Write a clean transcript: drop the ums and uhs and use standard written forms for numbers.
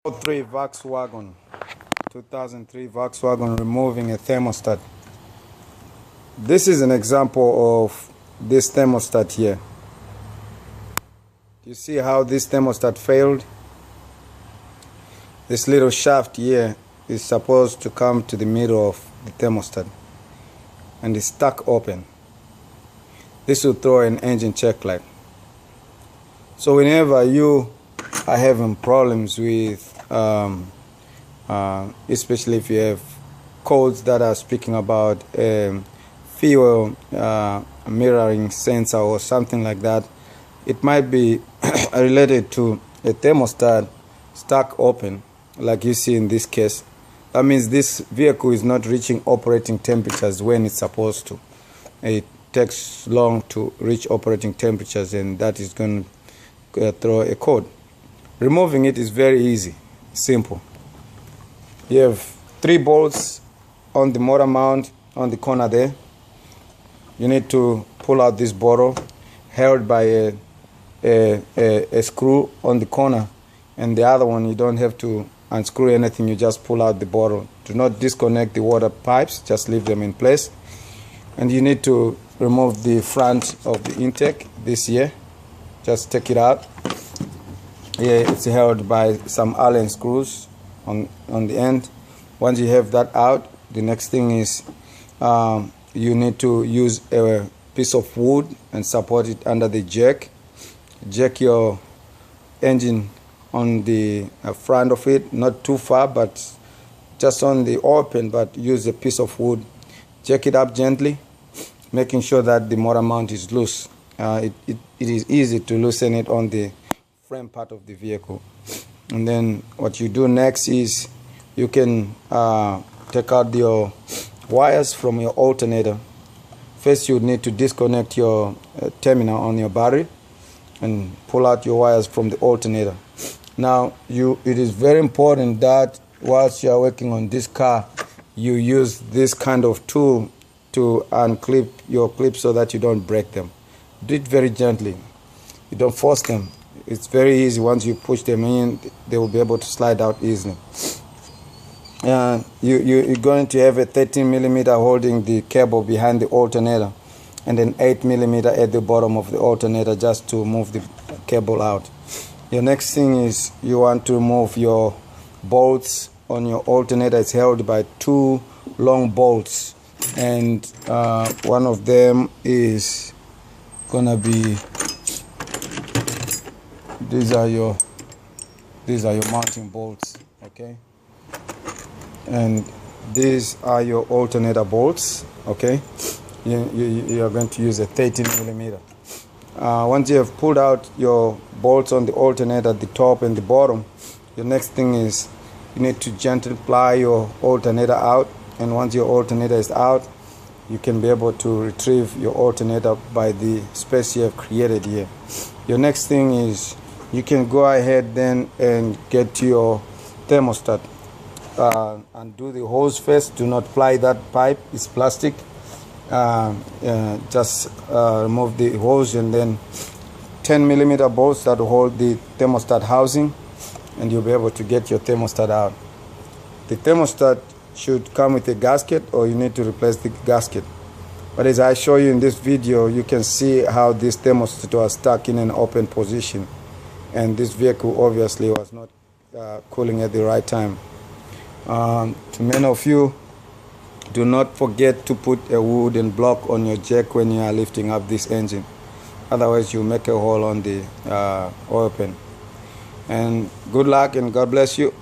2003 Volkswagen, 2003 Volkswagen removing a thermostat. This is an example of this thermostat here. You see how this thermostat failed? This little shaft here is supposed to come to the middle of the thermostat and it's stuck open. This will throw an engine check light. So whenever you are having problems with especially if you have codes that are speaking about fuel mirroring sensor or something like that, it might be related to a thermostat stuck open, like you see in this case. That means this vehicle is not reaching operating temperatures when it's supposed to. It takes long to reach operating temperatures, and that is going to throw a code. Removing it is very easy, simple. You have 3 bolts on the motor mount on the corner there. You need to pull out this bottle held by a screw on the corner, and the other one you don't have to unscrew anything, you just pull out the bottle. Do not disconnect the water pipes, just leave them in place. And you need to remove the front of the intake this here. Just take it out. Here it's held by some Allen screws on the end. Once you have that out, the next thing is you need to use a piece of wood and support it under the jack. Jack your engine on the front of it, not too far, but just on the open, but use a piece of wood. Jack it up gently, making sure that the motor mount is loose. It is easy to loosen it on the frame part of the vehicle. And then what you do next is you can take out your wires from your alternator. First you need to disconnect your terminal on your battery and pull out your wires from the alternator. Now it is very important that whilst you are working on this car, you use this kind of tool to unclip your clips so that you don't break them. Do it very gently. You don't force them. It's very easy. Once you push them in, they will be able to slide out easily. You're going to have a 13mm holding the cable behind the alternator, and then 8mm at the bottom of the alternator just to move the cable out. Your next thing is you want to remove your bolts on your alternator. It's held by 2 long bolts, and one of them is gonna be these are your mounting bolts, okay, and these are your alternator bolts, okay. You are going to use a 13mm. Once you have pulled out your bolts on the alternator, the top and the bottom, the next thing is you need to gently ply your alternator out, and once your alternator is out, you can be able to retrieve your alternator by the space you have created here. Your next thing is you can go ahead then and get to your thermostat and do the hose first. Do not ply that pipe, it's plastic. Just remove the hose, and then 10mm bolts that hold the thermostat housing, and you'll be able to get your thermostat out. The thermostat should come with a gasket, or you need to replace the gasket. But as I show you in this video, you can see how this thermostat was stuck in an open position, and this vehicle obviously was not cooling at the right time. To many of you, do not forget to put a wooden block on your jack when you are lifting up this engine. Otherwise you make a hole on the oil pan. And good luck and God bless you.